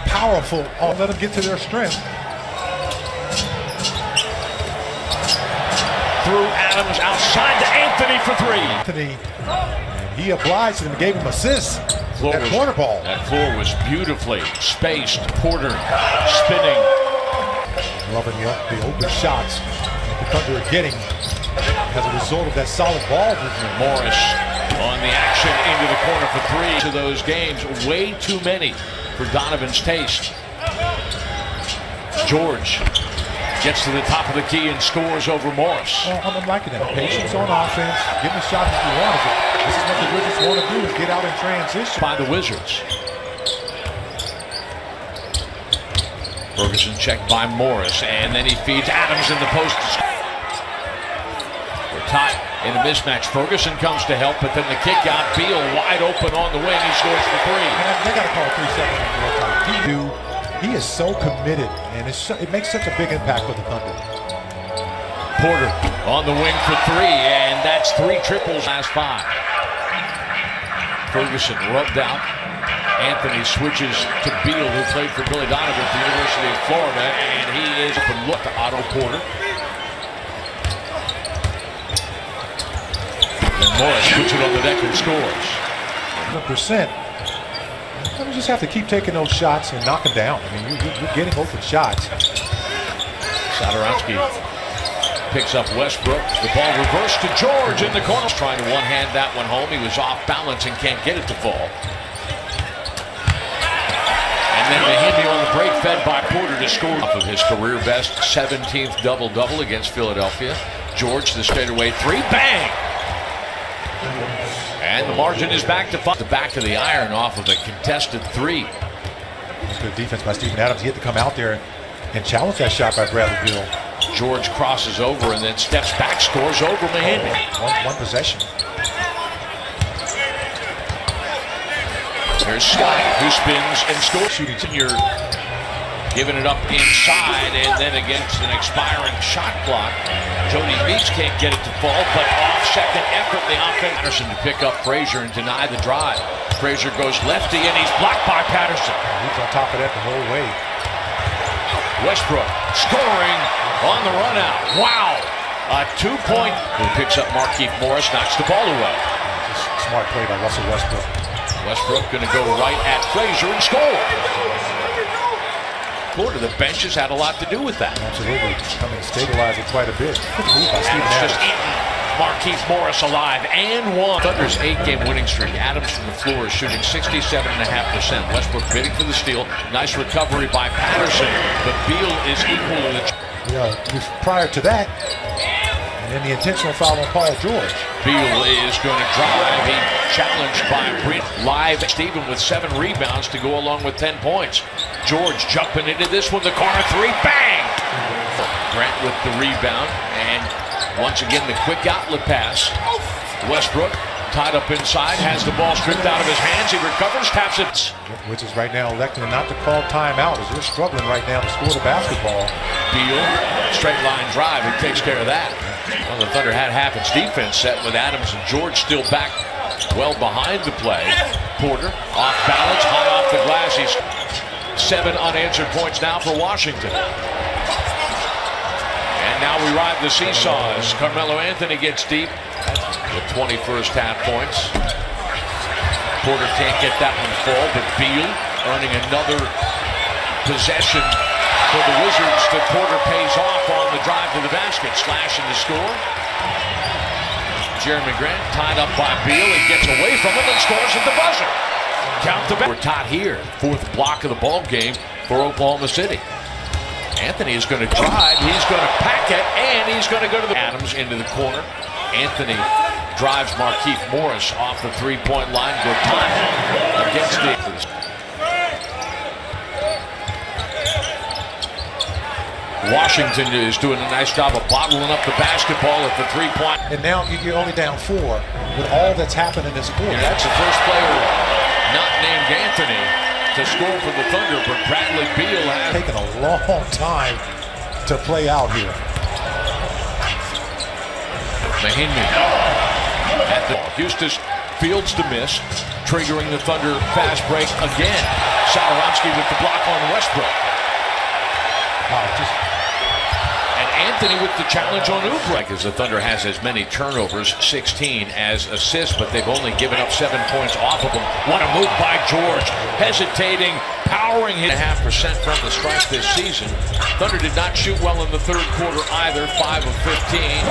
powerful. Let them get to their strength. Through Adams, outside to Anthony for three. Anthony, and he obliged him and gave him assists. That corner ball. That floor was beautifully spaced. Porter spinning. Loving the open shots that the Thunder are getting as a result of that solid ball movement. Morris on the action into the corner for three. To those games, way too many for Donovan's taste. George gets to the top of the key and scores over Morris. Well, I'm liking that. Patience on offense. Give him a shot if you want. This is what the Wizards want to do, is get out in transition. By the Wizards. Ferguson checked by Morris, and then he feeds Adams in the post. We're tied in a mismatch. Ferguson comes to help, but then the kick out. Beal wide open on the wing. He scores for three. And they got to call 3 seconds on the time. He is so committed, and it makes such a big impact for the Thunder. Porter on the wing for three, and that's 3 triples last 5. Ferguson rubbed out. Anthony switches to Beal, who played for Billy Donovan at the University of Florida, and he is open look to Otto Porter. And Morris puts it on the deck and scores. 100%. You just have to keep taking those shots and knock them down. I mean, you're getting open shots. Satoransky picks up Westbrook. The ball reversed to George in the corner. Trying to one-hand that one home. He was off balance and can't get it to fall. And then Mahimi on the break, fed by Porter to score off of his career best 17th double-double against Philadelphia. George, the straightaway three, bang! And the margin is back to 5. The back of the iron off of a contested three. Good defense by Steven Adams. He had to come out there and challenge that shot by Bradley Beal. George crosses over and then steps back, scores over Mahimi. One possession. There's Scott, who spins and scores. You're giving it up inside, and then against an expiring shot clock, Jody Meeks can't get it to fall, but off second effort, the offense. Patterson to pick up Frazier and deny the drive. Frazier goes lefty, and he's blocked by Patterson. He's on top of that the whole way. Westbrook scoring on the run out. Wow! A 2-point. Who picks up Markieff Morris, knocks the ball away. Smart play by Russell Westbrook. Westbrook going to go right at Frazier and score. Porter, the bench has had a lot to do with that. Absolutely. Coming to stabilize it quite a bit. Good move by Steven Adams. Adams. Just eaten Markieff Morris alive and one. Thunder's 8-game winning streak. Adams from the floor is shooting 67.5%. Westbrook bidding for the steal. Nice recovery by Patterson, but Beal is equal to the... Prior to that, and then the intentional foul on Paul George. Beal is going to drive. He challenged by Brent. Live Steven with 7 rebounds to go along with 10 points. George jumping into this one, the corner three, bang! Brent with the rebound, and once again the quick outlet pass. Westbrook tied up inside, has the ball stripped out of his hands. He recovers, taps it. Which is right now electing not to call timeout as they're struggling right now to score the basketball. Beal, straight line drive, he takes care of that. Well, the Thunder had half its defense set with Adams and George still back well behind the play. Porter off balance, high off the glass. He's 7 unanswered points now for Washington. And now we ride the seesaw as Carmelo Anthony gets deep with 21st half points. Porter can't get that one full, but Beal earning another possession for the Wizards that Porter pays off on the drive to the basket. Slash in the score. Jeremy Grant tied up by Beal. He gets away from him and scores at the buzzer. Count the back. We're tied here. 4th block of the ball game for Oklahoma City. Anthony is going to drive. He's going to pack it, and he's going to go to the Adams into the corner. Anthony drives Markieff Morris off the 3-point line. Good time against the... Washington is doing a nice job of bottling up the basketball at the 3-point. And now you're only down 4 with all that's happened in this quarter. And that's the first player not named Anthony to score for the Thunder, but Bradley Beal has taken a long time to play out here. Mahimi at the Houston fields to miss, triggering the Thunder fast break again. Satoransky with the block on Westbrook. Wow, And Anthony with the challenge on Oubre. As the Thunder has as many turnovers, 16 as assists, but they've only given up 7 points off of them. What a move by George. Hesitating, powering his 0.5% from the stripe this season. Thunder did not shoot well in the third quarter either, 5 of 15.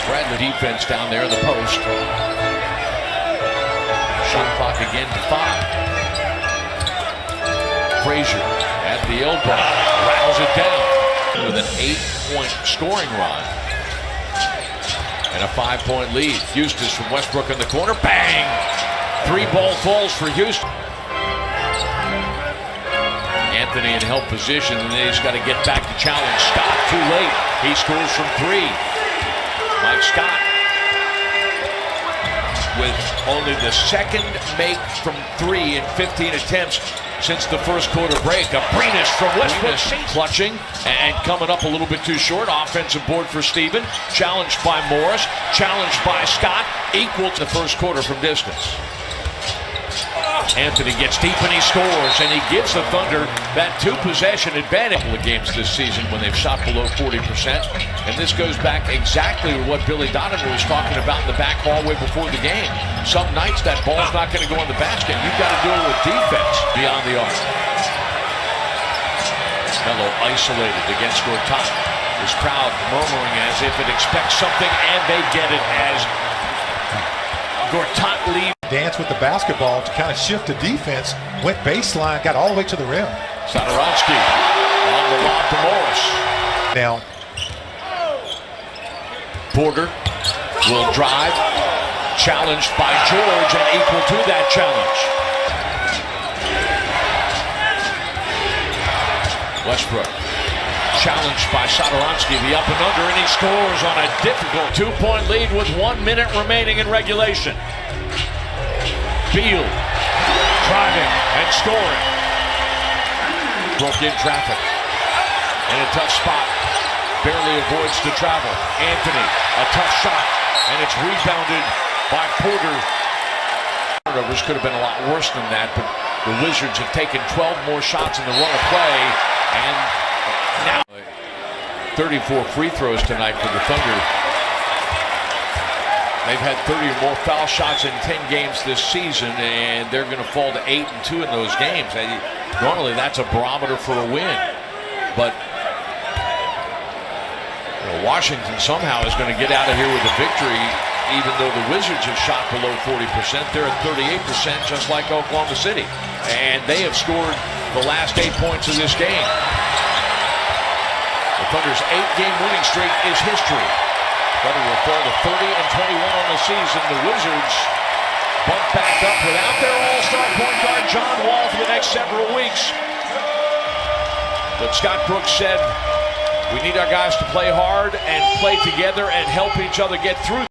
Bradley defense down there, the post. Shot clock again to 5. Frazier at the elbow, rattles it down with an 8-point scoring run and a 5-point lead. Houston from Westbrook in the corner, bang! 3 ball falls for Houston. Anthony in help position, and then he's got to get back to challenge Scott. Too late. He scores from 3. Mike Scott with only the second make from 3 in 15 attempts since the first quarter break. Abrines from Westbrook clutching and coming up a little bit too short. Offensive board for Steven. Challenged by Morris. Challenged by Scott. Equal to the first quarter from distance. Anthony gets deep and he scores, and he gives the Thunder that 2-possession advantage of the games this season when they've shot below 40%. And this goes back exactly to what Billy Donovan was talking about in the back hallway before the game. Some nights that ball's not going to go in the basket. You've got to do it with defense beyond the arc. Melo isolated against Gortat. His crowd murmuring as if it expects something, and they get it as Gortat leaves. dance with the basketball to kind of shift to defense, went baseline, got all the way to the rim. Satoransky on the lob to Morris. Now, Porter will drive, challenged by George and equal to that challenge. Westbrook challenged by Satoransky, the up and under, and he scores on a difficult 2-point lead with 1 minute remaining in regulation. Beal driving and scoring. Broke in traffic in a tough spot. Barely avoids the travel. Anthony, a tough shot, and it's rebounded by Porter. Turnovers could have been a lot worse than that, but the Wizards have taken 12 more shots in the run of play, and now 34 free throws tonight for the Thunder. They've had 30 or more foul shots in 10 games this season, and they're going to fall to 8 and 2 in those games. Normally, that's a barometer for a win, but Washington somehow is going to get out of here with a victory, even though the Wizards have shot below 40%. They're at 38%, just like Oklahoma City, and they have scored the last 8 points of this game. The Thunder's 8-game winning streak is history. Thunder will fall to 30 and 21 on the season. The Wizards bump back up without their all-star point guard John Wall for the next several weeks. But Scott Brooks said, we need our guys to play hard and play together and help each other get through.